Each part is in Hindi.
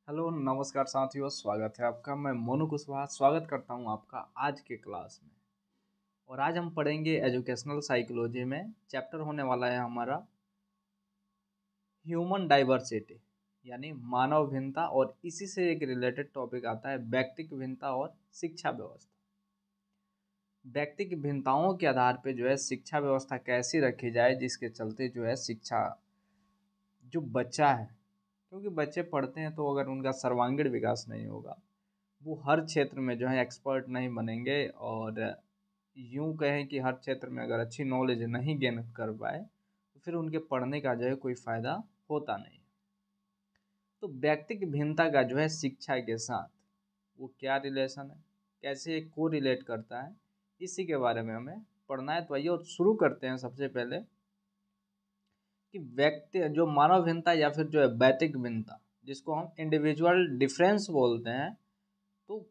हेलो नमस्कार साथियों, स्वागत है आपका। मैं मोनू कुशवाहा स्वागत करता हूं आपका आज के क्लास में। और आज हम पढ़ेंगे एजुकेशनल साइकोलॉजी में चैप्टर होने वाला है हमारा ह्यूमन डाइवर्सिटी, यानी मानव भिन्नता। और इसी से एक रिलेटेड टॉपिक आता है व्यक्तिक भिन्नता और शिक्षा व्यवस्था। व्यक्तिक भिन्नताओं के आधार पर जो है शिक्षा व्यवस्था कैसी रखी जाए, जिसके चलते जो है शिक्षा जो बच्चा है, क्योंकि बच्चे पढ़ते हैं तो अगर उनका सर्वांगीण विकास नहीं होगा, वो हर क्षेत्र में जो है एक्सपर्ट नहीं बनेंगे। और यूं कहें कि हर क्षेत्र में अगर अच्छी नॉलेज नहीं गेन कर पाए तो फिर उनके पढ़ने का जो है कोई फ़ायदा होता नहीं। तो व्यक्तिक भिन्नता का जो है शिक्षा के साथ वो क्या रिलेशन है, कैसे को रिलेट करता है, इसी के बारे में हमें पढ़ना है। तो आइए और शुरू करते हैं। सबसे पहले कि व्यक्ति जो मानव भिन्नता या फिर जो है व्यक्तिक भिन्नता, जिसको हम इंडिविजुअल डिफरेंस बोलते हैं, तो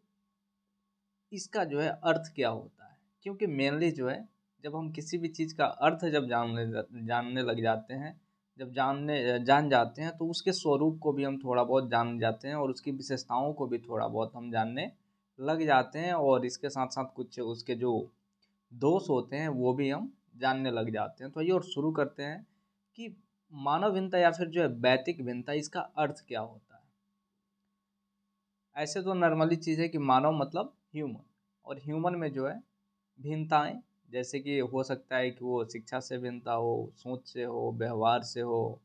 इसका जो है अर्थ क्या होता है। क्योंकि मेनली जो है जब हम किसी भी चीज़ का अर्थ जब जानने लग जाते हैं, जब जान जाते हैं, तो उसके स्वरूप को भी हम थोड़ा बहुत जान जाते हैं और उसकी विशेषताओं को भी थोड़ा बहुत हम जानने लग जाते हैं। और इसके साथ साथ कुछ उसके जो दोष होते हैं वो भी हम जानने लग जाते हैं। तो ये और शुरू करते हैं कि मानव भिन्नता या फिर जो है व्यक्तिक भिन्नता, इसका अर्थ क्या होता है। ऐसे तो नॉर्मली चीज़ है कि मानव मतलब ह्यूमन, और ह्यूमन में जो है भिन्नताएं, जैसे कि हो सकता है कि वो शिक्षा से भिन्नता हो, सोच से हो, व्यवहार से हो,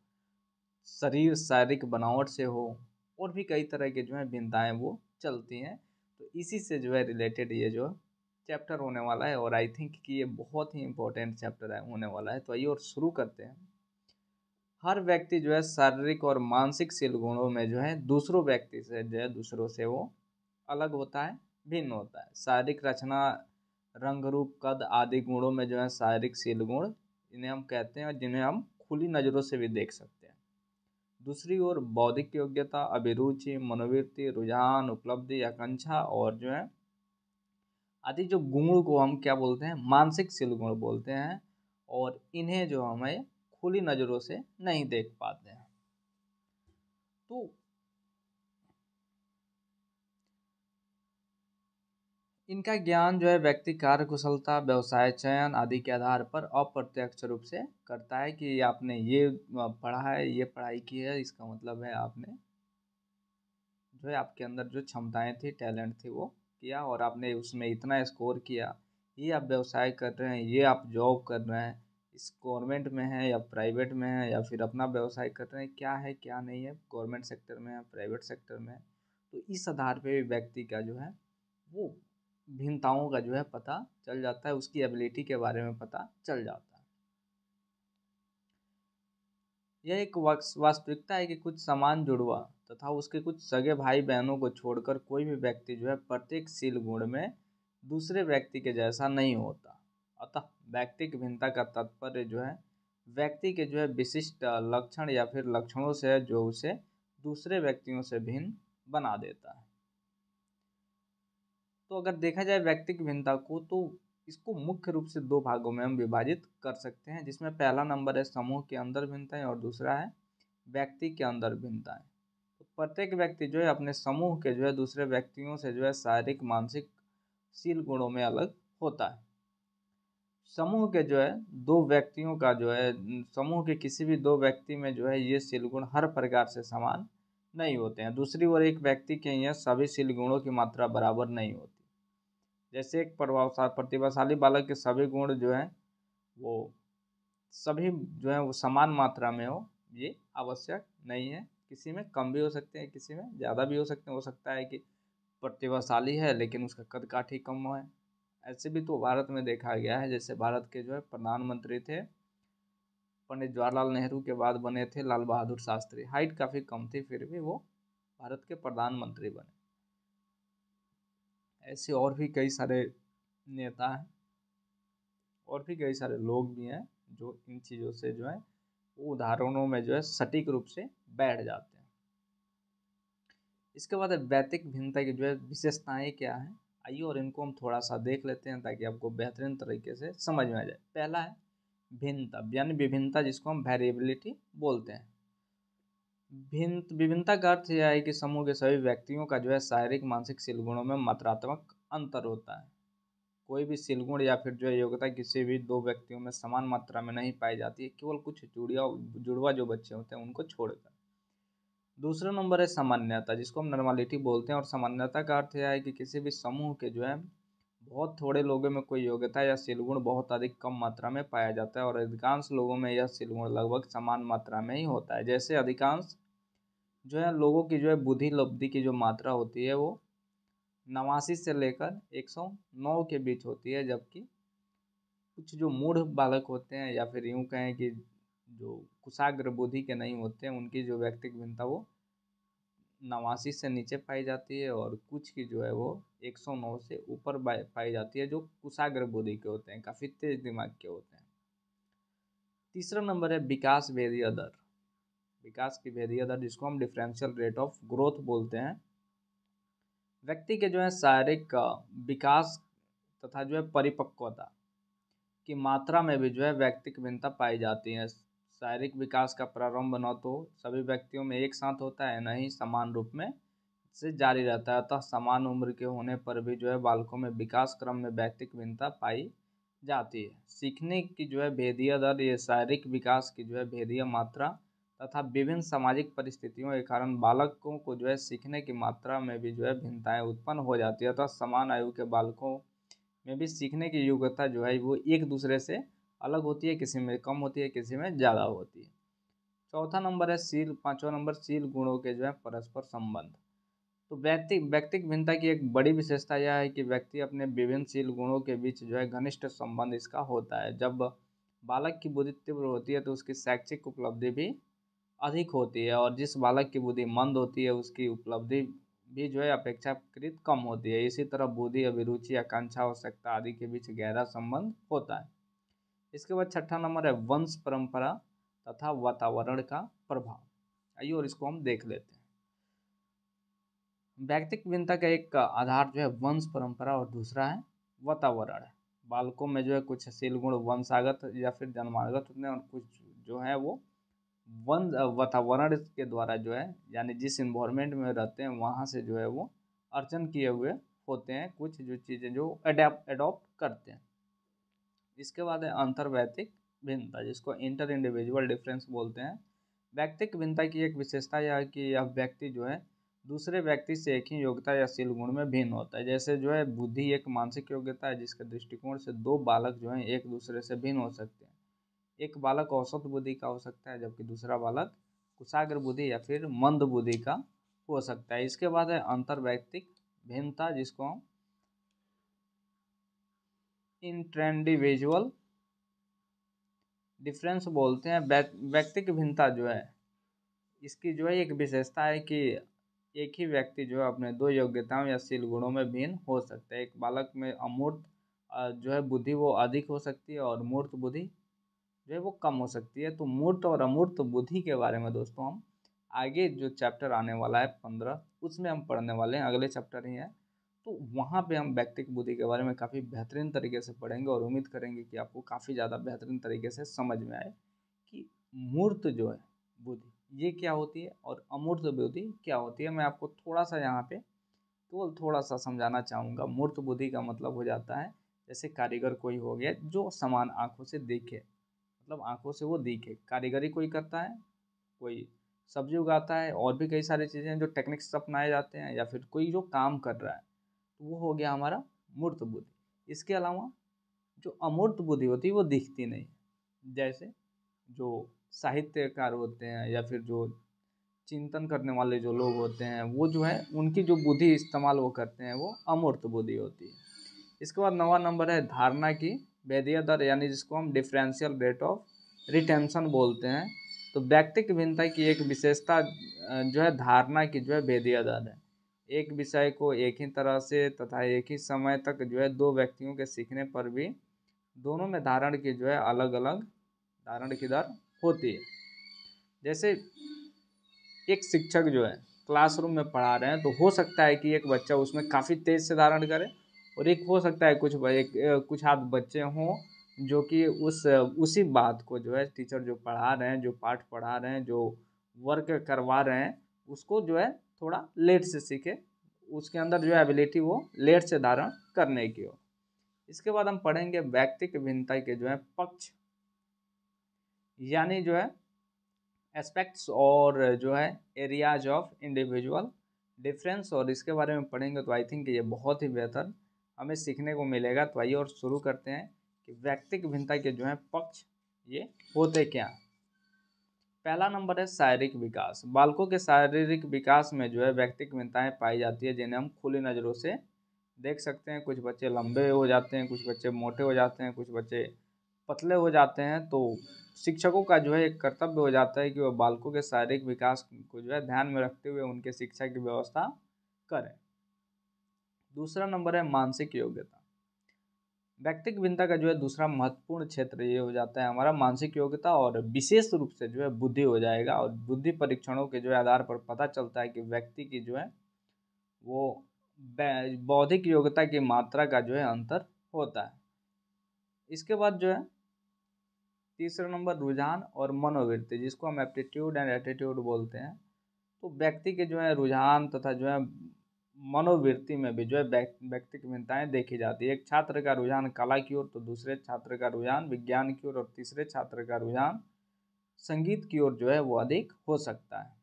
शरीर शारीरिक बनावट से हो, और भी कई तरह के जो है भिन्नताएं वो चलती हैं। तो इसी से जो है रिलेटेड ये जो चैप्टर होने वाला है, और आई थिंक कि ये बहुत ही इम्पोर्टेंट चैप्टर है होने वाला है। तो आइए और शुरू करते हैं। हर व्यक्ति जो है शारीरिक और मानसिक शील गुणों में जो है दूसरों व्यक्ति से जो है दूसरों से वो अलग होता है, भिन्न होता है। शारीरिक रचना, रंग रूप, कद आदि गुणों में जो है शारीरिक शील गुण, इन्हें हम कहते हैं, जिन्हें हम खुली नज़रों से भी देख सकते हैं। दूसरी ओर बौद्धिक योग्यता, अभिरुचि, मनोवृत्ति, रुझान, उपलब्धि, आकांक्षा और जो है आदि जो गुण को हम क्या बोलते हैं, मानसिक शील गुण बोलते हैं। और इन्हें जो हमें खुली नज़रों से नहीं देख पाते हैं। तो इनका ज्ञान जो है व्यक्ति कार्य कुशलता, व्यवसाय चयन आदि के आधार पर अप्रत्यक्ष रूप से करता है कि आपने ये पढ़ा है, ये पढ़ाई की है, इसका मतलब है आपने जो है आपके अंदर जो क्षमताएं थी, टैलेंट थी, वो किया और आपने उसमें इतना स्कोर किया। ये आप व्यवसाय कर रहे हैं, ये आप जॉब कर रहे हैं, इस गवर्नमेंट में है या प्राइवेट में है, या फिर अपना व्यवसाय कर रहे हैं, क्या है क्या नहीं है, गवर्नमेंट सेक्टर में है, प्राइवेट सेक्टर में है। तो इस आधार पे भी व्यक्ति का जो है वो भिन्नताओं का जो है पता चल जाता है, उसकी एबिलिटी के बारे में पता चल जाता है। यह एक वास्तविकता है कि कुछ समान जुड़वा तथा उसके कुछ सगे भाई बहनों को छोड़कर कोई भी व्यक्ति जो है प्रत्येक शील गुण में दूसरे व्यक्ति के जैसा नहीं होता। अतः व्यक्तिक भिन्नता का तात्पर्य जो है व्यक्ति के जो है विशिष्ट लक्षण या फिर लक्षणों से है, जो उसे दूसरे व्यक्तियों से भिन्न बना देता है। तो अगर देखा जाए व्यक्तिक भिन्नता को, तो इसको मुख्य रूप से दो भागों में हम विभाजित कर सकते हैं, जिसमें पहला नंबर है समूह के अंदर भिन्नताएं और दूसरा है व्यक्ति के अंदर भिन्नताएं। तो प्रत्येक व्यक्ति जो है अपने समूह के जो है दूसरे व्यक्तियों से जो है शारीरिक मानसिक शील गुणों में अलग होता है। समूह के जो है दो व्यक्तियों का जो है समूह के किसी भी दो व्यक्ति में जो है ये शील गुण हर प्रकार से समान नहीं होते हैं। दूसरी ओर एक व्यक्ति के यहाँ सभी शील गुणों की मात्रा बराबर नहीं होती। जैसे एक प्रतिभाशाली बालक के सभी गुण जो हैं वो सभी जो है वो समान मात्रा में हो, ये आवश्यक नहीं है। किसी में कम भी हो सकते हैं, किसी में ज़्यादा भी हो सकते हैं। हो सकता है कि प्रतिभाशाली है लेकिन उसका कद काठी कम है। ऐसे भी तो भारत में देखा गया है। जैसे भारत के जो है प्रधानमंत्री थे पंडित जवाहरलाल नेहरू के बाद बने थे लाल बहादुर शास्त्री। हाइट काफ़ी कम थी, फिर भी वो भारत के प्रधानमंत्री बने। ऐसे और भी कई सारे नेता हैं और भी कई सारे लोग भी हैं जो इन चीज़ों से जो है वो उदाहरणों में जो है सटीक रूप से बैठ जाते हैं। इसके बाद व्यक्तिक भिन्नता की जो है विशेषताएं क्या हैं, आइए और इनको हम थोड़ा सा देख लेते हैं ताकि आपको बेहतरीन तरीके से समझ में आ जाए। पहला है भिन्नता, यानी विभिन्नता, जिसको हम वेरिएबिलिटी बोलते हैं। विभिन्नता का अर्थ यह है कि समूह के सभी व्यक्तियों का जो है शारीरिक मानसिक शील गुणों में मात्रात्मक अंतर होता है। कोई भी शील गुण या फिर जो है योग्यता किसी भी दो व्यक्तियों में समान मात्रा में नहीं पाई जाती है, केवल कुछ जुड़वा जो बच्चे होते हैं उनको छोड़कर। दूसरा नंबर है सामान्यता, जिसको हम नॉर्मलिटी बोलते हैं। और सामान्यता का अर्थ यह है कि किसी भी समूह के जो है बहुत थोड़े लोगों में कोई योग्यता या शील गुण बहुत अधिक कम मात्रा में पाया जाता है और अधिकांश लोगों में यह शील गुण लगभग समान मात्रा में ही होता है। जैसे अधिकांश जो है लोगों की जो है बुद्धि लब्धि की जो मात्रा होती है वो 89 से लेकर 109 के बीच होती है, जबकि कुछ जो मूढ़ बालक होते हैं या फिर यूँ कहें कि जो कुशाग्र बुद्धि के नहीं होते हैं, उनकी जो व्यक्तिगत भिन्नता वो 89 से नीचे पाई जाती है और कुछ की जो है वो 109 से ऊपर पाई जाती है, जो कुशाग्र बुद्धि के होते हैं, काफ़ी तेज दिमाग के होते हैं। तीसरा नंबर है विकास भेदीय दर। विकास की भेदीय दर, जिसको हम डिफरेंशियल रेट ऑफ ग्रोथ बोलते हैं। व्यक्ति के जो है शारीरिक विकास तथा जो है परिपक्वता की मात्रा में भी जो है व्यक्तिगत भिन्नता पाई जाती है। शारीरिक विकास का प्रारंभ न तो सभी व्यक्तियों में एक साथ होता है, न ही समान रूप में से जारी रहता है। अतः समान उम्र के होने पर भी जो है बालकों में विकास क्रम में व्यक्तिगत भिन्नता पाई जाती है। सीखने की जो है भेदीय दर, ये शारीरिक विकास की जो है भेदीय मात्रा तथा विभिन्न सामाजिक परिस्थितियों के कारण बालकों को जो है सीखने की मात्रा में भी जो है भिन्नताएं उत्पन्न हो जाती है। अतः समान आयु के बालकों में भी सीखने की योग्यता जो है वो एक दूसरे से अलग होती है, किसी में कम होती है, किसी में ज़्यादा होती है। चौथा नंबर है शील, पांचवा नंबर शील गुणों के जो है परस्पर संबंध। तो व्यक्तिगत भिन्नता की एक बड़ी विशेषता यह है कि व्यक्ति अपने विभिन्न शील गुणों के बीच जो है घनिष्ठ संबंध इसका होता है। जब बालक की बुद्धि तीव्र होती है तो उसकी शैक्षिक उपलब्धि भी अधिक होती है और जिस बालक की बुद्धि मंद होती है उसकी उपलब्धि भी जो है अपेक्षाकृत कम होती है। इसी तरह बुद्धि, अभिरुचि, आकांक्षा, आवश्यकता आदि के बीच गहरा संबंध होता है। इसके बाद छठा नंबर है वंश परंपरा तथा वातावरण का प्रभाव। आइए और इसको हम देख लेते हैं। व्यक्तिगत भिन्नता का एक आधार जो है वंश परंपरा और दूसरा है वातावरण है। बालकों में जो है कुछ शील गुण वंशागत या फिर जन्मागत होते हैं और कुछ जो है वो वातावरण के द्वारा जो है, यानी जिस इन्वायरमेंट में रहते हैं वहाँ से जो है वो अर्जन किए हुए होते हैं, कुछ जो चीज़ें जो एडॉप्ट करते हैं। इसके बाद है अंतर्वैयक्तिक भिन्नता, जिसको इंटर इंडिविजुअल डिफरेंस बोलते हैं। व्यक्तिगत भिन्नता की एक विशेषता यह है कि यह व्यक्ति जो है दूसरे व्यक्ति से एक ही योग्यता या शील गुण में भिन्न होता है। जैसे जो है बुद्धि एक मानसिक योग्यता है जिसके दृष्टिकोण से दो बालक जो हैं एक दूसरे से भिन्न हो सकते हैं। एक बालक औसत बुद्धि का हो सकता है जबकि दूसरा बालक कुशाग्र बुद्धि या फिर मंद बुद्धि का हो सकता है। इसके बाद है अंतर्वैयक्तिक भिन्नता, जिसको हम इंट्रेंडिविजुअल डिफरेंस बोलते हैं। व्यक्तिगत भिन्नता जो है इसकी जो है एक विशेषता है कि एक ही व्यक्ति जो है अपने दो योग्यताओं या शील गुणों में भिन्न हो सकता है। एक बालक में अमूर्त जो है बुद्धि वो अधिक हो सकती है और मूर्त बुद्धि जो है वो कम हो सकती है। तो मूर्त और अमूर्त बुद्धि के बारे में दोस्तों हम आगे जो चैप्टर आने वाला है 15, उसमें हम पढ़ने वाले हैं, अगले चैप्टर ही है। तो वहाँ पे हम व्यक्तिगत बुद्धि के बारे में काफ़ी बेहतरीन तरीके से पढ़ेंगे और उम्मीद करेंगे कि आपको काफ़ी ज़्यादा बेहतरीन तरीके से समझ में आए कि मूर्त जो है बुद्धि ये क्या होती है और अमूर्त बुद्धि क्या होती है। मैं आपको थोड़ा सा यहाँ पे तो थोड़ा सा समझाना चाहूँगा। मूर्त बुद्धि का मतलब हो जाता है जैसे कारीगर कोई हो गया जो समान आँखों से देखे, मतलब आँखों से वो दिखे। कारीगरी कोई करता है, कोई सब्जी उगाता है, और भी कई सारी चीज़ें जो टेक्निक्स अपनाए जाते हैं, या फिर कोई जो काम कर रहा है, तो वो हो गया हमारा मूर्त बुद्धि। इसके अलावा जो अमूर्त बुद्धि होती है वो दिखती नहीं। जैसे जो साहित्यकार होते हैं या फिर जो चिंतन करने वाले जो लोग होते हैं वो जो है उनकी जो बुद्धि इस्तेमाल वो करते हैं वो अमूर्त बुद्धि होती है। इसके बाद 9वां नंबर है धारणा की भेदीय दर, यानी जिसको हम डिफरेंशियल रेट ऑफ रिटेंशन बोलते हैं। तो व्यक्तिगत भिन्नता की एक विशेषता जो है धारणा की जो है भेदीय दर है। एक विषय को एक ही तरह से तथा एक ही समय तक जो है दो व्यक्तियों के सीखने पर भी दोनों में धारण की जो है अलग अलग धारण की दर होती है। जैसे एक शिक्षक जो है क्लासरूम में पढ़ा रहे हैं तो हो सकता है कि एक बच्चा उसमें काफ़ी तेज़ से धारण करे और एक हो सकता है कुछ आध बच्चे हों जो कि उसी बात को जो है टीचर जो पढ़ा रहे हैं, जो पाठ पढ़ा रहे हैं, जो वर्क करवा रहे हैं उसको जो है थोड़ा लेट से सीखे, उसके अंदर जो है एबिलिटी वो लेट से धारण करने की हो। इसके बाद हम पढ़ेंगे व्यक्तिक भिन्नता के जो है पक्ष, यानी जो है एस्पेक्ट्स और जो है एरियाज ऑफ इंडिविजुअल डिफरेंस, और इसके बारे में पढ़ेंगे तो आई थिंक ये बहुत ही बेहतर हमें सीखने को मिलेगा। तो आइए और शुरू करते हैं कि व्यक्तिक भिन्नता के जो है पक्ष ये होते क्या। पहला नंबर है शारीरिक विकास। बालकों के शारीरिक विकास में जो है व्यक्तिक भिन्नताएं पाई जाती है जिन्हें हम खुली नज़रों से देख सकते हैं। कुछ बच्चे लंबे हो जाते हैं, कुछ बच्चे मोटे हो जाते हैं, कुछ बच्चे पतले हो जाते हैं। तो शिक्षकों का जो है एक कर्तव्य हो जाता है कि वह बालकों के शारीरिक विकास को जो है ध्यान में रखते हुए उनके शिक्षा की व्यवस्था करें। दूसरा नंबर है मानसिक योग्यता। व्यक्तिक भिन्नता का जो है दूसरा महत्वपूर्ण क्षेत्र ये हो जाता है हमारा मानसिक योग्यता, और विशेष रूप से जो है बुद्धि हो जाएगा। और बुद्धि परीक्षणों के जो है आधार पर पता चलता है कि व्यक्ति की जो है वो बौद्धिक योग्यता की मात्रा का जो है अंतर होता है। इसके बाद जो है तीसरा नंबर रुझान और मनोवृत्ति, जिसको हम एप्टीट्यूड एंड एटीट्यूड बोलते हैं। तो व्यक्ति के जो है रुझान तथा जो है मनोवृत्ति में भी जो है व्यक्तिक भिन्नताएं देखी जाती है। एक छात्र का रुझान कला की ओर, तो दूसरे छात्र का रुझान विज्ञान की ओर, और तीसरे छात्र का रुझान संगीत की ओर जो है वो अधिक हो सकता है।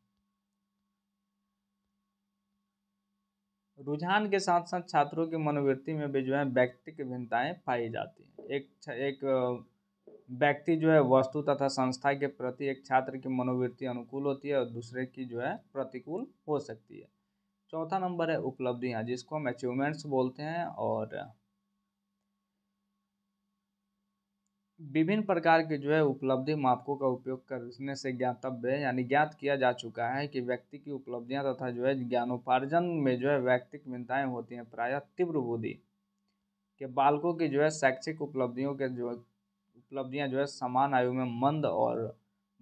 रुझान के साथ साथ छात्रों की मनोवृत्ति में भी जो है व्यक्तिक भिन्नताएं पाई जाती हैं। एक व्यक्ति जो है वस्तु तथा संस्था के प्रति एक छात्र की मनोवृत्ति अनुकूल होती है और दूसरे की जो है प्रतिकूल हो सकती है। चौथा नंबर है उपलब्धियां, जिसको हम अचीवमेंट्स बोलते हैं। और विभिन्न प्रकार के जो है उपलब्धि मापकों का उपयोग करने से ज्ञातव्य है, यानी ज्ञात किया जा चुका है कि व्यक्ति की उपलब्धियां तथा जो है ज्ञानोपार्जन में जो है व्यक्तिक भिन्नताएं होती हैं। प्रायः तीव्र बुद्धि के बालकों की जो है शैक्षिक उपलब्धियों के जो उपलब्धियां जो है समान आयु में मंद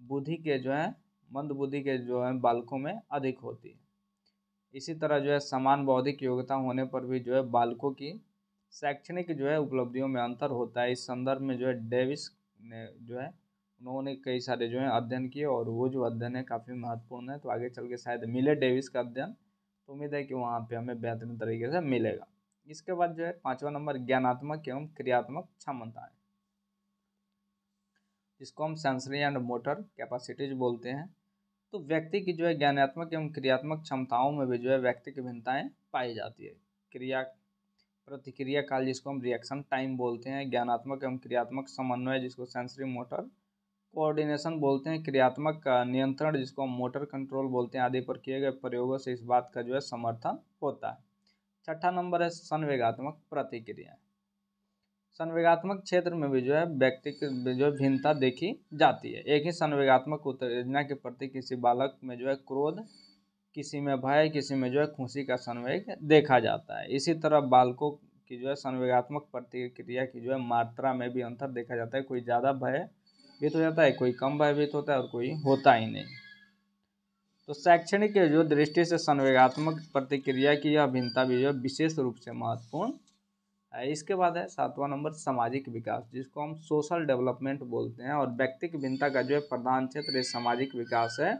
बुद्धि के जो है बालकों में अधिक होती है। इसी तरह जो है समान बौद्धिक योग्यता होने पर भी जो है बालकों की शैक्षणिक जो है उपलब्धियों में अंतर होता है। इस संदर्भ में जो है डेविस ने जो है उन्होंने कई सारे जो है अध्ययन किए, और वो जो अध्ययन है काफ़ी महत्वपूर्ण है। तो आगे चल के शायद मिले डेविस का अध्ययन, तो उम्मीद है कि वहाँ पे हमें बेहतरीन तरीके से मिलेगा। इसके बाद जो है पांचवा नंबर ज्ञानात्मक एवं क्रियात्मक क्षमताएं, जिसको हम सेंसरी एंड मोटर कैपेसिटीज बोलते हैं। तो व्यक्ति की जो है ज्ञानात्मक एवं क्रियात्मक क्षमताओं में भी जो है व्यक्ति की भिन्नताएं पाई जाती है। क्रिया प्रतिक्रिया काल, जिसको हम रिएक्शन टाइम बोलते हैं। ज्ञानात्मक एवं क्रियात्मक समन्वय, जिसको सेंसरी मोटर कोऑर्डिनेशन बोलते हैं। क्रियात्मक नियंत्रण, जिसको हम मोटर कंट्रोल बोलते हैं, आदि पर किए गए प्रयोगों से इस बात का जो है समर्थन होता है। छठा नंबर है संवेगात्मक प्रतिक्रिया। संवेगात्मक क्षेत्र में भी जो है व्यक्ति की जो भिन्नता देखी जाती है। एक ही संवेगात्मक उत्तेजना के प्रति किसी बालक में जो है क्रोध, किसी में भय, किसी में जो है खुशी का संवेग देखा जाता है। इसी तरह बालकों की जो है संवेगात्मक प्रतिक्रिया की जो है मात्रा में भी अंतर देखा जाता है। कोई ज़्यादा भयभीत हो जाता है, कोई कम भयभीत होता है, और कोई होता ही नहीं। तो शैक्षणिक के जो दृष्टि से संवेगात्मक प्रतिक्रिया की यह भिन्नता भी जो विशेष रूप से महत्वपूर्ण है। इसके बाद है सातवां नंबर सामाजिक विकास, जिसको हम सोशल डेवलपमेंट बोलते हैं। और व्यक्तिक भिन्नता का जो है प्रधान क्षेत्र सामाजिक विकास है।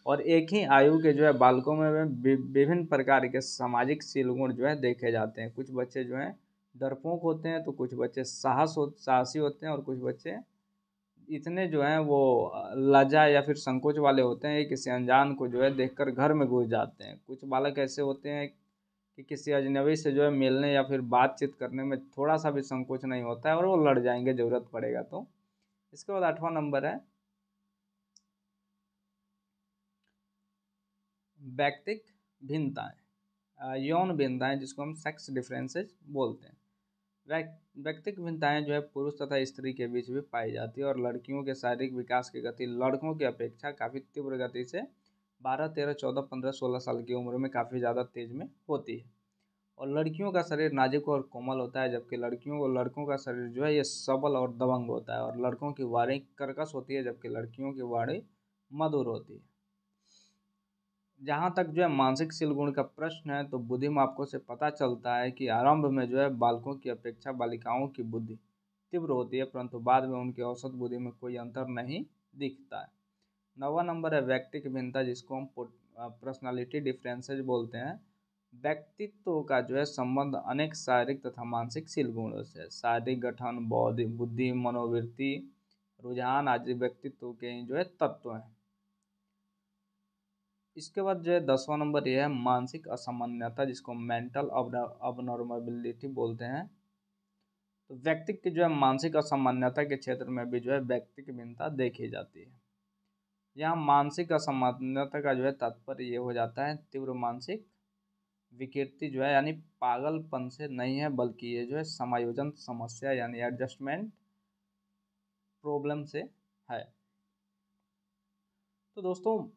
और एक ही आयु के जो है बालकों में विभिन्न प्रकार के सामाजिक शील गुण जो है देखे जाते हैं। कुछ बच्चे जो हैं डरपोक होते हैं, तो कुछ बच्चे साहसी होते हैं, और कुछ बच्चे इतने जो हैं वो लज्जा या फिर संकोच वाले होते हैं, किसी अनजान को जो है देखकर घर में घुस जाते हैं। कुछ बालक ऐसे होते हैं कि किसी अजनबी से जो है मिलने या फिर बातचीत करने में थोड़ा सा भी संकोच नहीं होता है, और वो लड़ जाएंगे ज़रूरत पड़ेगा तो। इसके बाद आठवां नंबर है व्यक्तिक भिन्नताएं, यौन भिन्नताएं, जिसको हम सेक्स डिफरेंसेस बोलते हैं। व्यक्तिक भिन्नताएं जो है पुरुष तथा स्त्री के बीच भी पाई जाती है। और लड़कियों के शारीरिक विकास की गति लड़कों की अपेक्षा काफ़ी तीव्र गति से 12, 13, 14, 15, 16 साल की उम्र में काफ़ी ज़्यादा तेज में होती है। और लड़कियों का शरीर नाजुक और कोमल होता है, जबकि लड़कों का शरीर जो है ये सबल और दबंग होता है। और लड़कों की वाणी कर्कश होती है, जबकि लड़कियों की वाणी मधुर होती है। जहाँ तक जो है मानसिक शील गुण का प्रश्न है, तो बुद्धि मापकों से पता चलता है कि आरंभ में जो है बालकों की अपेक्षा बालिकाओं की बुद्धि तीव्र होती है, परंतु बाद में उनकी औसत बुद्धि में कोई अंतर नहीं दिखता है। 9वां नंबर है व्यक्तिक भिन्नता, जिसको हम पर्सनालिटी डिफरेंसेज बोलते हैं। व्यक्तित्व का जो है संबंध अनेक शारीरिक तथा मानसिक शील गुणों से है। शारीरिक गठन, बौद्धिक बुद्धि, मनोवृत्ति, रुझान आदि व्यक्तित्व के ही जो है तत्व हैं। इसके बाद जो है 10वां नंबर यह है मानसिक असामान्यता, जिसको मेंटल अबनॉर्मेबिलिटी बोलते हैं। तो व्यक्ति की जो है मानसिक असामान्यता के क्षेत्र में भी जो है व्यक्तिक भिन्नता देखी जाती है। यहाँ मानसिक असामान्यता का जो है तात्पर्य ये हो जाता है तीव्र मानसिक विकृति जो है, यानी पागलपन से नहीं है, बल्कि ये जो है समायोजन समस्या यानी एडजस्टमेंट प्रॉब्लम से है। तो दोस्तों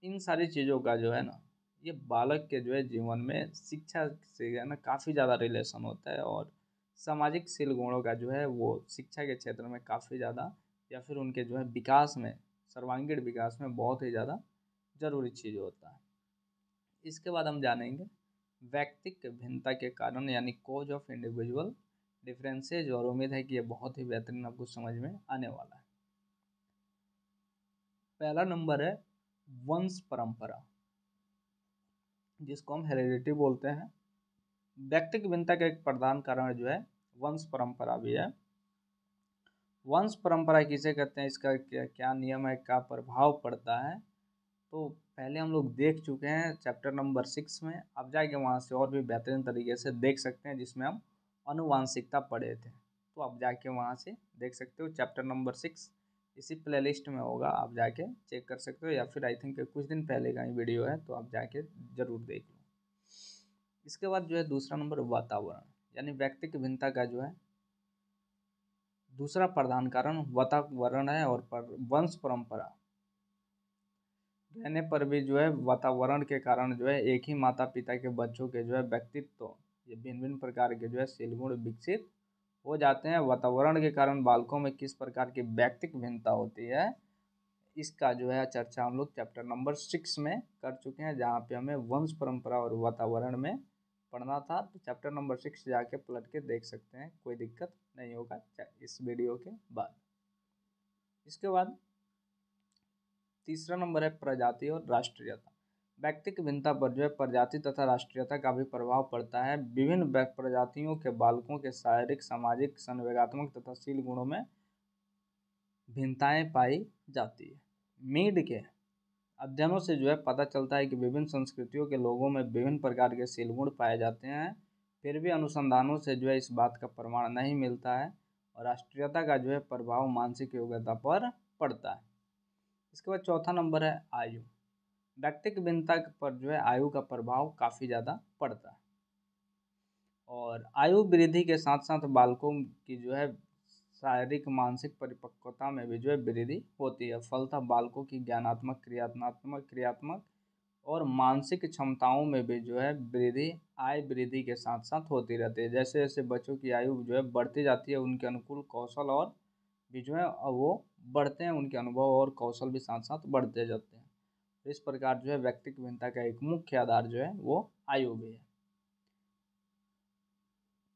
इन सारी चीज़ों का जो है ना, ये बालक के जो है जीवन में शिक्षा से है ना काफ़ी ज़्यादा रिलेशन होता है, और सामाजिक शील गुणों का जो है वो शिक्षा के क्षेत्र में काफ़ी ज़्यादा, या फिर उनके जो है विकास में, सर्वांगीण विकास में बहुत ही ज़्यादा जरूरी चीज़ होता है। इसके बाद हम जानेंगे व्यक्तिक भिन्नता के कारण यानी कोज ऑफ इंडिविजुअल डिफरेंसेज, और उम्मीद है कि ये बहुत ही बेहतरीन आपको समझ में आने वाला है। पहला नंबर है वंश परंपरा, जिसको हम हेरिडिटी बोलते हैं। व्यक्तिक भिन्नता का एक प्रधान कारण जो है वंश परंपरा भी है। वंश परंपरा किसे कहते हैं, इसका क्या नियम है, क्या प्रभाव पड़ता है, तो पहले हम लोग देख चुके हैं चैप्टर नंबर 6 में। अब जाके वहाँ से और भी बेहतरीन तरीके से देख सकते हैं, जिसमें हम अनुवांशिकता पढ़े थे। तो आप जाके वहाँ से देख सकते हो, चैप्टर नंबर 6 इसी प्लेलिस्ट में होगा, आप जाके चेक कर सकते हो, या फिर आई थिंक कुछ दिन पहले का ही वीडियो है, तो आप जाके ज़रूर देख लो। इसके बाद जो है दूसरा नंबर वातावरण, यानी व्यक्तिक भिन्नता का जो है दूसरा प्रधान कारण वातावरण है, और वंश परंपरा रहने पर भी जो है वातावरण के कारण जो है एक ही माता पिता के बच्चों के जो है व्यक्तित्व ये भिन्न भिन्न प्रकार के जो है शील गुण विकसित हो जाते हैं। वातावरण के कारण बालकों में किस प्रकार की व्यक्तिक भिन्नता होती है, इसका जो है चर्चा हम लोग चैप्टर नंबर 6 में कर चुके हैं, जहाँ पे हमें वंश परंपरा और वातावरण में पढ़ना था। तो चैप्टर नंबर 6 जाके पलट के देख सकते हैं, कोई दिक्कत नहीं होगा इस वीडियो के बाद। इसके बाद तीसरा नंबर है प्रजाति और राष्ट्रीयता। व्यक्तिक भिन्नता पर जो है प्रजाति तथा राष्ट्रीयता का भी प्रभाव पड़ता है। विभिन्न प्रजातियों के बालकों के शारीरिक, सामाजिक, संवेगात्मक तथा शील गुणों में भिन्नताएं पाई जाती है। मीड के अध्ययनों से जो है पता चलता है कि विभिन्न संस्कृतियों के लोगों में विभिन्न प्रकार के शील गुण पाए जाते हैं। फिर भी अनुसंधानों से जो है इस बात का प्रमाण नहीं मिलता है, और राष्ट्रीयता का जो है प्रभाव मानसिक योग्यता पर पड़ता है। इसके बाद चौथा नंबर है आयु। व्यक्तिक भिन्नता पर जो है आयु का प्रभाव काफ़ी ज़्यादा पड़ता है, और आयु वृद्धि के साथ साथ बालकों की जो है शारीरिक मानसिक परिपक्वता में भी जो है वृद्धि होती है। फलतः बालकों की ज्ञानात्मक, क्रियात्मक और मानसिक क्षमताओं में भी जो है वृद्धि आय वृद्धि के साथ साथ होती रहती है। जैसे जैसे बच्चों की आयु जो है बढ़ती जाती है, उनके अनुकूल कौशल और भी जो है वो बढ़ते हैं, उनके अनुभव और कौशल भी साथ साथ बढ़ते जाते हैं। तो इस प्रकार जो है व्यक्तिक भिन्नता का एक मुख्य आधार जो है वो आयु भी है।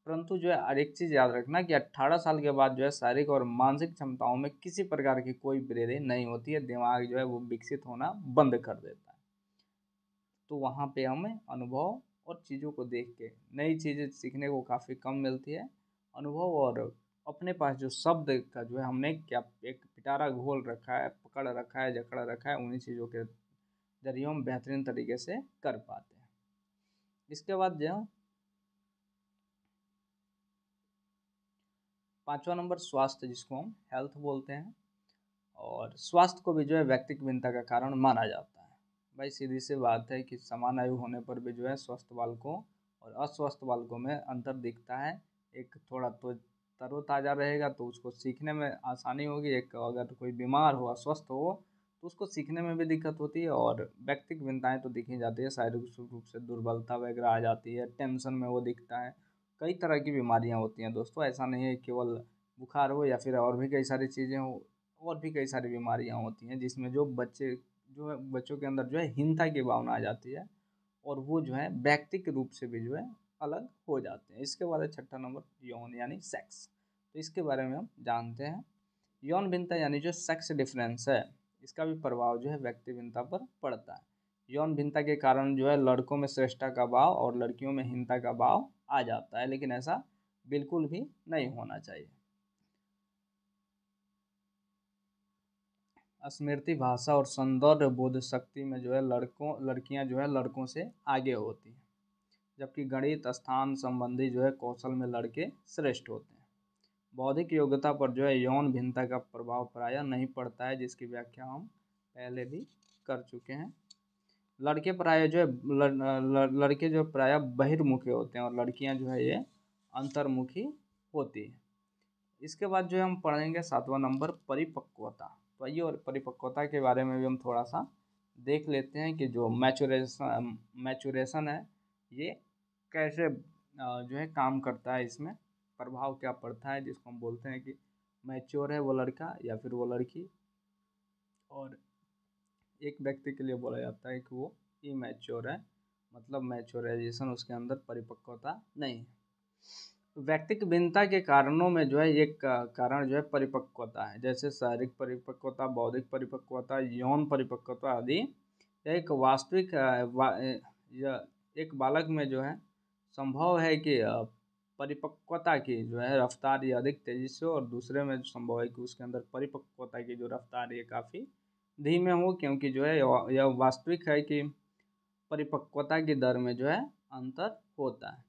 परंतु जो है हर एक चीज़ याद रखना कि 18 साल के बाद जो है शारीरिक और मानसिक क्षमताओं में किसी प्रकार की कोई वृद्धि नहीं होती है। दिमाग जो है वो विकसित होना बंद कर देता है। तो वहाँ पे हमें अनुभव और चीज़ों को देख के नई चीज़ें सीखने को काफ़ी कम मिलती है। अनुभव और अपने पास जो शब्द का जो है हमने क्या एक पिटारा घोल रखा है, पकड़ रखा है, जकड़ रखा है, उन्हीं चीज़ों के जरिए हम बेहतरीन तरीके से कर पाते हैं। इसके बाद जो पाँचवा नंबर स्वास्थ्य, जिसको हम हेल्थ बोलते हैं, और स्वास्थ्य को भी जो है व्यक्तिक भिन्नता का कारण माना जाता है। भाई सीधी सी बात है कि समान आयु होने पर भी जो है स्वस्थ बालकों और अस्वस्थ बालकों में अंतर दिखता है। एक थोड़ा तो तरोताज़ा रहेगा तो उसको सीखने में आसानी होगी, एक अगर कोई बीमार हो, अस्वस्थ हो, तो उसको सीखने में भी दिक्कत होती है। और व्यक्तिक भिन्नताएँ तो दिखी जाती है, शारीरिक रूप से दुर्बलता वगैरह आ जाती है, टेंशन में वो दिखता है। कई तरह की बीमारियाँ होती हैं दोस्तों, ऐसा नहीं है केवल बुखार हो या फिर और भी कई सारी चीज़ें हो, और भी कई सारी बीमारियाँ होती हैं जिसमें जो बच्चे जो है बच्चों के अंदर जो है हीनता की भावना आ जाती है, और वो जो है व्यक्तिक रूप से भी जो है अलग हो जाते हैं। इसके बाद है छठा नंबर यौन यानी सेक्स। तो इसके बारे में हम जानते हैं। यौन भिन्नता यानी जो सेक्स डिफरेंस है, इसका भी प्रभाव जो है व्यक्ति भिन्नता पर पड़ता है। यौन भिन्नता के कारण जो है लड़कों में श्रेष्ठता का भाव और लड़कियों में हीनता का भाव आ जाता है, लेकिन ऐसा बिल्कुल भी नहीं होना चाहिए। स्मृति, भाषा और सौंदर्य बोध शक्ति में जो है लड़कियां जो है लड़कों से आगे होती हैं, जबकि गणित, स्थान संबंधी जो है कौशल में लड़के श्रेष्ठ होते हैं। बौद्धिक योग्यता पर जो है यौन भिन्नता का प्रभाव प्रायः नहीं पड़ता है, जिसकी व्याख्या हम पहले भी कर चुके हैं। लड़के प्रायः जो है लड़के जो प्रायः बहिर्मुखी होते हैं और लड़कियां जो है ये अंतर्मुखी होती है। इसके बाद जो है हम पढ़ेंगे 7वां नंबर परिपक्वता। तो आइए और परिपक्वता के बारे में भी हम थोड़ा सा देख लेते हैं कि जो मैचुरेशन है ये कैसे जो है काम करता है, इसमें प्रभाव क्या पड़ता है, जिसको हम बोलते हैं कि मैच्योर है वो लड़का या फिर वो लड़की, और एक व्यक्ति के लिए बोला जाता है कि वो इमैच्योर है, मतलब मैच्योराइजेशन उसके अंदर परिपक्वता नहीं है। व्यक्तिगत भिन्नता के कारणों में जो है एक कारण जो है परिपक्वता है, जैसे शारीरिक परिपक्वता, बौद्धिक परिपक्वता, यौन परिपक्वता आदि। एक वास्तविक एक बालक में जो है संभव है कि परिपक्वता की जो है रफ्तार ये अधिक तेजी से, और दूसरे में संभव है कि उसके अंदर परिपक्वता की जो रफ्तार ये काफ़ी धीमे हो, क्योंकि जो है यह वास्तविक है कि परिपक्वता की दर में जो है अंतर होता है।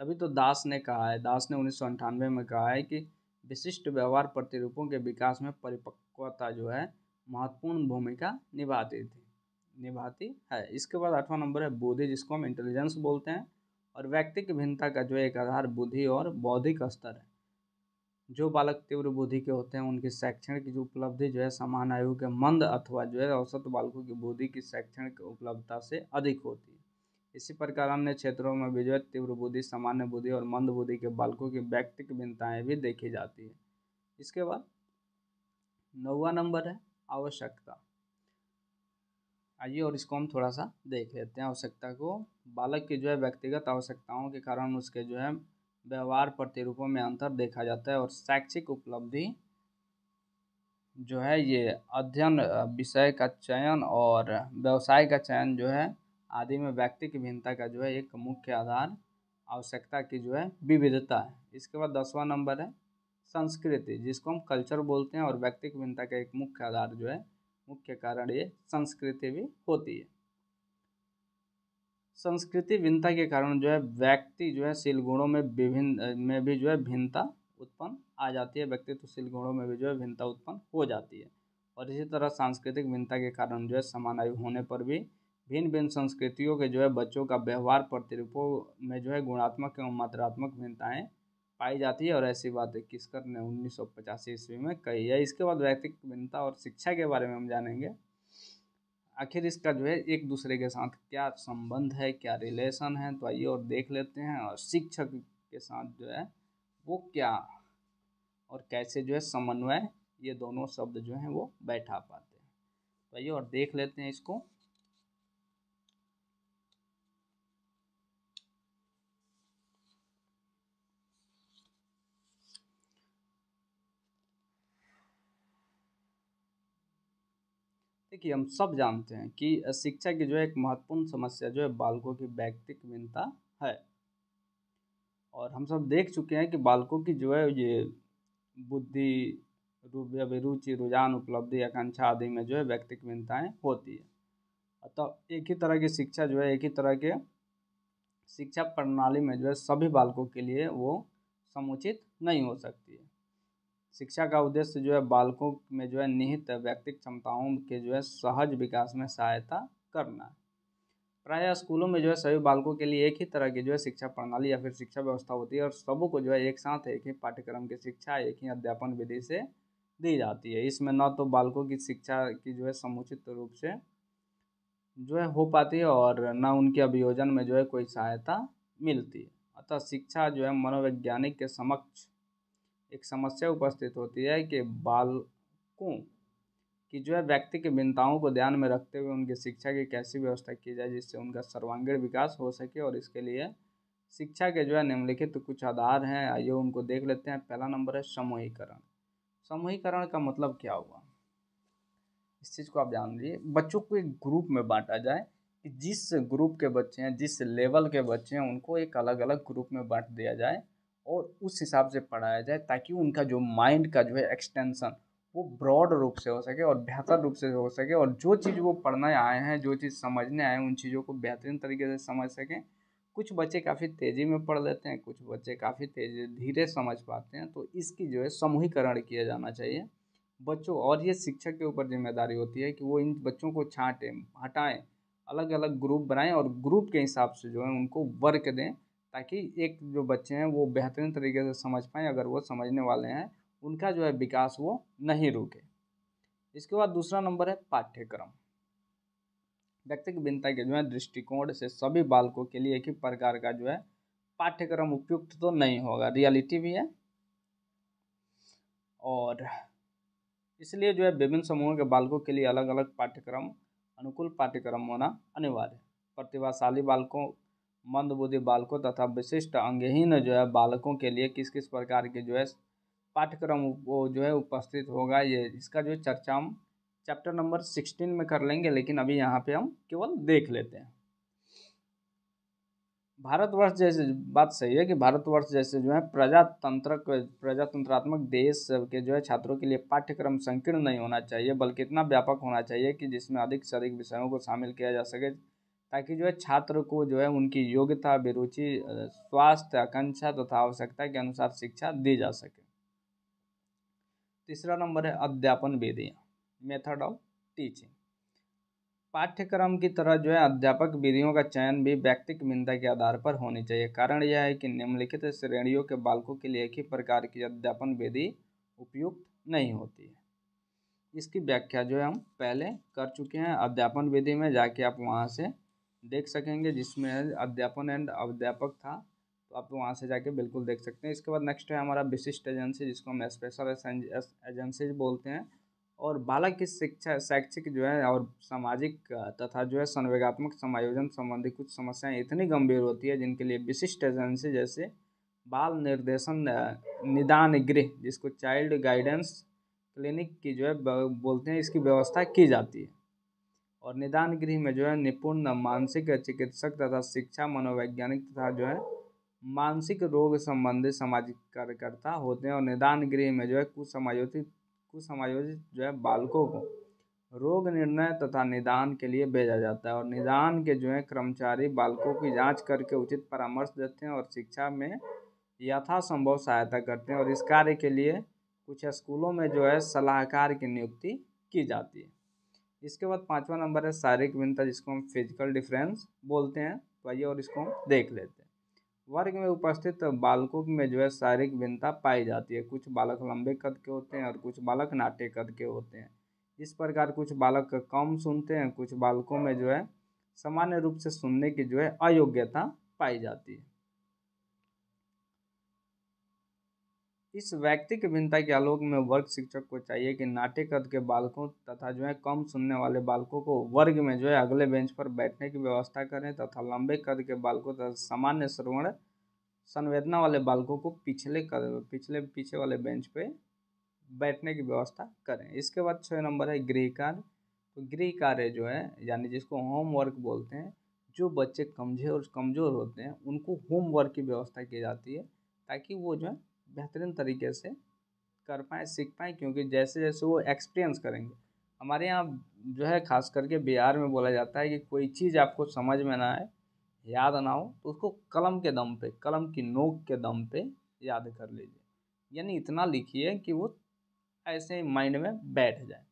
तभी तो दास ने 1998 में कहा है कि विशिष्ट व्यवहार प्रतिरूपों के विकास में परिपक्वता जो है महत्वपूर्ण भूमिका निभाती है। इसके बाद 8वां नंबर है बुद्धि, जिसको हम इंटेलिजेंस बोलते हैं। और व्यक्तिगत भिन्नता का जो एक आधार बुद्धि और बौद्धिक स्तर है। जो बालक तीव्र बुद्धि के होते हैं उनकी शैक्षणिक जो उपलब्धि जो है समान आयु के मंद अथवा जो है औसत बालकों की बुद्धि की शैक्षणिक उपलब्धता से अधिक होती है। इसी प्रकार अन्य क्षेत्रों में भी जो है तीव्र बुद्धि, सामान्य बुद्धि और मंद बुद्धि के बालकों की व्यक्तिगत भिन्नताएं भी देखी जाती है। इसके बाद 9वां नंबर है आवश्यकता। आइए और इसको हम थोड़ा सा देख लेते हैं आवश्यकता को। बालक की जो है व्यक्तिगत आवश्यकताओं के कारण उसके जो है व्यवहार प्रतिरूपों में अंतर देखा जाता है, और शैक्षिक उपलब्धि जो है ये अध्ययन, विषय का चयन और व्यवसाय का चयन जो है आदि में व्यक्तिगत भिन्नता का जो है एक मुख्य आधार आवश्यकता की जो है विविधता है। इसके बाद 10वां नंबर है संस्कृति, जिसको हम कल्चर बोलते हैं, और व्यक्तिगत भिन्नता का एक मुख्य आधार जो है मुख्य कारण ये संस्कृति भी होती है। संस्कृति भिन्नता के कारण जो है व्यक्ति जो है शील गुणों में भी जो है भिन्नता उत्पन्न आ जाती है, व्यक्तित्वशील गुणों में भी जो है भिन्नता उत्पन्न हो जाती है। और इसी तरह सांस्कृतिक भिन्नता के कारण जो है समान आयु होने पर भी भिन्न भिन्न संस्कृतियों के जो है बच्चों का व्यवहार प्रतिरूपों में जो है गुणात्मक एवं मात्रात्मक भिन्नताएं पाई जाती है, और ऐसी बात किस्कर ने 1985 ईस्वी में कही है। इसके बाद व्यक्तिगत भिन्नता और शिक्षा के बारे में हम जानेंगे। आखिर इसका जो है एक दूसरे के साथ क्या संबंध है, क्या रिलेशन है, तो आइए और देख लेते हैं। और शिक्षक के साथ जो है वो क्या और कैसे जो है समन्वय ये दोनों शब्द जो हैं वो बैठा पाते हैं, तो आइए और देख लेते हैं इसको। देखिए हम सब जानते हैं कि शिक्षा की जो है एक महत्वपूर्ण समस्या जो है बालकों की व्यक्तिगत भिन्नता है, और हम सब देख चुके हैं कि बालकों की जो है ये बुद्धि, रुचि, रुझान, उपलब्धि, आकांक्षा आदि में जो है व्यक्तिगत भिन्नताएं होती है। अतः एक ही तरह की शिक्षा जो है एक ही तरह के शिक्षा प्रणाली में जो है सभी बालकों के लिए वो समुचित नहीं हो सकती है। शिक्षा का उद्देश्य जो है बालकों में जो है निहित व्यक्तिगत क्षमताओं के जो है सहज विकास में सहायता करना है। प्रायः स्कूलों में जो है सभी बालकों के लिए एक ही तरह की जो है शिक्षा प्रणाली या फिर शिक्षा व्यवस्था होती है, और सबों को जो है एक साथ एक ही पाठ्यक्रम की शिक्षा एक ही अध्यापन विधि से दी जाती है। इसमें न तो बालकों की शिक्षा की जो है समुचित रूप से जो है हो पाती है, और न उनके अभियोजन में जो है कोई सहायता मिलती है। अतः शिक्षा जो है मनोवैज्ञानिक के समक्ष एक समस्या उपस्थित होती है कि बालकों कि जो है व्यक्ति की भिन्नताओं को ध्यान में रखते हुए उनकी शिक्षा की कैसी व्यवस्था की जाए जिससे उनका सर्वांगीण विकास हो सके। और इसके लिए शिक्षा के जो है निम्नलिखित कुछ आधार हैं, आइए उनको देख लेते हैं। पहला नंबर है समूहीकरण। समूहीकरण का मतलब क्या हुआ? इस चीज़ को आप जान लीजिए। बच्चों को एक ग्रुप में बांटा जाए कि जिस ग्रुप के बच्चे हैं, जिस लेवल के बच्चे हैं, उनको एक अलग अलग ग्रुप में बांट दिया जाए और उस हिसाब से पढ़ाया जाए, ताकि उनका जो माइंड का जो है एक्सटेंशन वो ब्रॉड रूप से हो सके और बेहतर रूप से हो सके, और जो चीज़ वो पढ़ने आए हैं, जो चीज़ समझने आए हैं, उन चीज़ों को बेहतरीन तरीके से समझ सकें। कुछ बच्चे काफ़ी तेज़ी में पढ़ लेते हैं, कुछ बच्चे काफ़ी तेज़ी धीरे समझ पाते हैं, तो इसकी जो है समूहीकरण किया जाना चाहिए बच्चों। और ये शिक्षक के ऊपर जिम्मेदारी होती है कि वो इन बच्चों को छांटें, हटाएं, अलग अलग ग्रुप बनाएं और ग्रुप के हिसाब से जो है उनको वर्क दें, ताकि एक जो बच्चे हैं वो बेहतरीन तरीके से समझ पाएँ। अगर वो समझने वाले हैं, उनका जो है विकास वो नहीं रुके। इसके बाद दूसरा नंबर है पाठ्यक्रम। व्यक्तिगत भिन्नता के जो है दृष्टिकोण से सभी बालकों के लिए एक ही प्रकार का जो है पाठ्यक्रम उपयुक्त तो नहीं होगा, रियलिटी भी है। और इसलिए जो है विभिन्न समूहों के बालकों के लिए अलग अलग पाठ्यक्रम, अनुकूल पाठ्यक्रम होना अनिवार्य है। प्रतिभाशाली बालकों, मंदबुद्धि बालकों तथा विशिष्ट अंगहीन जो है बालकों के लिए किस किस प्रकार के जो है पाठ्यक्रम वो जो है उपस्थित होगा, ये इसका जो है चर्चा हम चैप्टर नंबर 16 में कर लेंगे, लेकिन अभी यहाँ पे हम केवल देख लेते हैं। भारतवर्ष जैसे, बात सही है कि भारतवर्ष जैसे जो है प्रजातंत्रात्मक देश के जो है छात्रों के लिए पाठ्यक्रम संकीर्ण नहीं होना चाहिए, बल्कि इतना व्यापक होना चाहिए कि जिसमें अधिक से अधिक विषयों को शामिल किया जा सके, ताकि जो है छात्र को जो है उनकी योग्यता, अभिरुचि, स्वास्थ्य, आकांक्षा तथा आवश्यकता के अनुसार शिक्षा दी जा सके। तीसरा नंबर है अध्यापन विधियाँ, मेथड ऑफ टीचिंग। पाठ्यक्रम की तरह जो है अध्यापक विधियों का चयन भी व्यक्तिगत भिन्नता के आधार पर होनी चाहिए। कारण यह है कि निम्नलिखित श्रेणियों के बालकों के लिए एक ही प्रकार की अध्यापन विधि उपयुक्त नहीं होती है। इसकी व्याख्या जो है हम पहले कर चुके हैं, अध्यापन विधि में जाके आप वहाँ से देख सकेंगे, जिसमें अध्यापन एंड अध्यापक था, तो आप वहाँ से जाके बिल्कुल देख सकते हैं। इसके बाद नेक्स्ट है हमारा विशिष्ट एजेंसी, जिसको हम स्पेशल एजेंसी बोलते हैं। और बालक की शिक्षा, शैक्षिक जो है और सामाजिक तथा जो है संवेगात्मक समायोजन संबंधी कुछ समस्याएं इतनी गंभीर होती है, जिनके लिए विशिष्ट एजेंसी जैसे बाल निर्देशन निदान गृह, जिसको चाइल्ड गाइडेंस क्लिनिक की जो है बोलते हैं, इसकी व्यवस्था की जाती है। और निदान गृह में जो है निपुण मानसिक चिकित्सक तथा शिक्षा मनोवैज्ञानिक तथा जो है मानसिक रोग संबंधी सामाजिक कार्यकर्ता होते हैं। और निदान गृह में जो है कुसमायोजित जो है बालकों को रोग निर्णय तथा निदान के लिए भेजा जाता है। और निदान के जो है कर्मचारी बालकों की जांच करके उचित परामर्श देते हैं और शिक्षा में यथासंभव सहायता करते हैं। और इस कार्य के लिए कुछ स्कूलों में जो है सलाहकार की नियुक्ति की जाती है। इसके बाद पांचवा नंबर है शारीरिक भिन्नता, जिसको हम फिजिकल डिफरेंस बोलते हैं। तो आइए और इसको हम देख लेते हैं। वर्ग में उपस्थित बालकों में जो है शारीरिक भिन्नता पाई जाती है। कुछ बालक लंबे कद के होते हैं और कुछ बालक नाटे कद के होते हैं। इस प्रकार कुछ बालक कम सुनते हैं, कुछ बालकों में जो है सामान्य रूप से सुनने की जो है अयोग्यता पाई जाती है। इस व्यक्तिगत भिन्नता के आलोक में वर्ग शिक्षक को चाहिए कि नाटे कद के बालकों तथा जो है कम सुनने वाले बालकों को वर्ग में जो है अगले बेंच पर बैठने की व्यवस्था करें, तथा लंबे कद के बालकों तथा सामान्य श्रवण संवेदना वाले बालकों को पीछे वाले बेंच पे बैठने की व्यवस्था करें। इसके बाद 6 नंबर है गृह कार्य। तो गृह कार्य जो है, यानी जिसको होमवर्क बोलते हैं, जो बच्चे कमज़ोर होते हैं उनको होमवर्क की व्यवस्था की जाती है, ताकि वो जो है बेहतरीन तरीके से कर पाएँ, सीख पाएँ। क्योंकि जैसे जैसे वो एक्सपीरियंस करेंगे, हमारे यहाँ जो है खास करके बिहार में बोला जाता है कि कोई चीज़ आपको समझ में ना आए, याद ना हो, तो उसको कलम के दम पे, कलम की नोक के दम पे याद कर लीजिए। यानी इतना लिखिए कि वो ऐसे ही माइंड में बैठ जाए।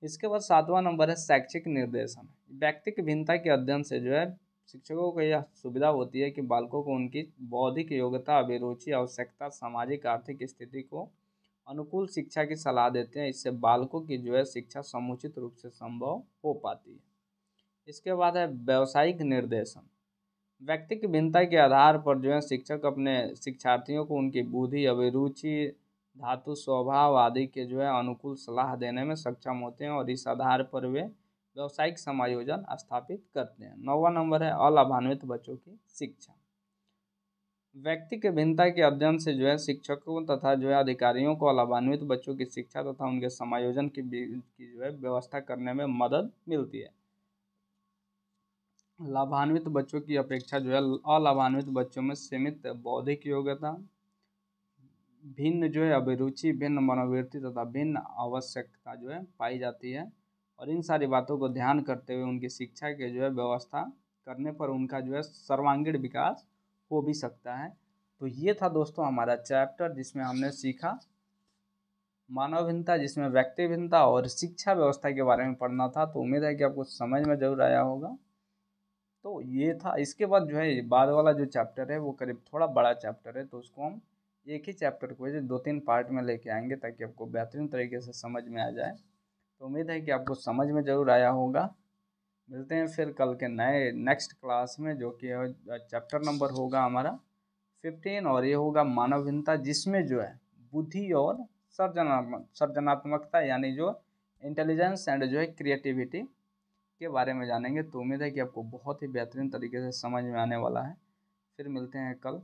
इसके बाद 7वां नंबर है शैक्षिक निर्देशन। व्यक्तिगत भिन्नता के अध्ययन से जो है शिक्षकों को यह सुविधा होती है कि बालकों को उनकी बौद्धिक योग्यता, अभिरुचि, आवश्यकता, सामाजिक आर्थिक स्थिति को अनुकूल शिक्षा की सलाह देते हैं। इससे बालकों की जो है शिक्षा समुचित रूप से संभव हो पाती है। इसके बाद है व्यावसायिक निर्देशन। व्यक्तिगत भिन्नता के आधार पर जो है शिक्षक अपने शिक्षार्थियों को उनकी बुद्धि, अभिरुचि, धातु स्वभाव आदि के जो है अनुकूल सलाह देने में सक्षम होते हैं, और इस आधार पर वे व्यावसायिक समायोजन स्थापित करते हैं। 9वां नंबर है अलाभान्वित बच्चों की शिक्षा। व्यक्ति के भिन्नता के अध्ययन से जो है शिक्षकों तथा जो है अधिकारियों को लाभान्वित बच्चों की शिक्षा तथा उनके समायोजन की जो है व्यवस्था करने में मदद मिलती है। लाभान्वित बच्चों की अपेक्षा जो है अलाभान्वित बच्चों में सीमित बौद्धिक योग्यता, भिन्न जो है अभिरुचि, भिन्न मनोवृत्ति तथा भिन्न आवश्यकता जो है पाई जाती है। और इन सारी बातों को ध्यान करते हुए उनकी शिक्षा के जो है व्यवस्था करने पर उनका जो है सर्वांगीण विकास हो भी सकता है। तो ये था दोस्तों हमारा चैप्टर जिसमें हमने सीखा मानव भिन्नता, जिसमें व्यक्ति भिन्नता और शिक्षा व्यवस्था के बारे में पढ़ना था। तो उम्मीद है कि आपको समझ में जरूर आया होगा। तो ये था। इसके बाद जो है बाद वाला जो चैप्टर है वो करीब थोड़ा बड़ा चैप्टर है, तो उसको हम एक ही चैप्टर को 2-3 पार्ट में लेके आएंगे ताकि आपको बेहतरीन तरीके से समझ में आ जाए। तो उम्मीद है कि आपको समझ में ज़रूर आया होगा। मिलते हैं फिर कल के नेक्स्ट क्लास में, जो कि चैप्टर नंबर होगा हमारा 15 और ये होगा मानव भिन्नता, जिसमें जो है बुद्धि और सर्जनात्मकता यानी जो इंटेलिजेंस एंड जो है क्रिएटिविटी के बारे में जानेंगे। तो उम्मीद है कि आपको बहुत ही बेहतरीन तरीके से समझ में आने वाला है। फिर मिलते हैं कल।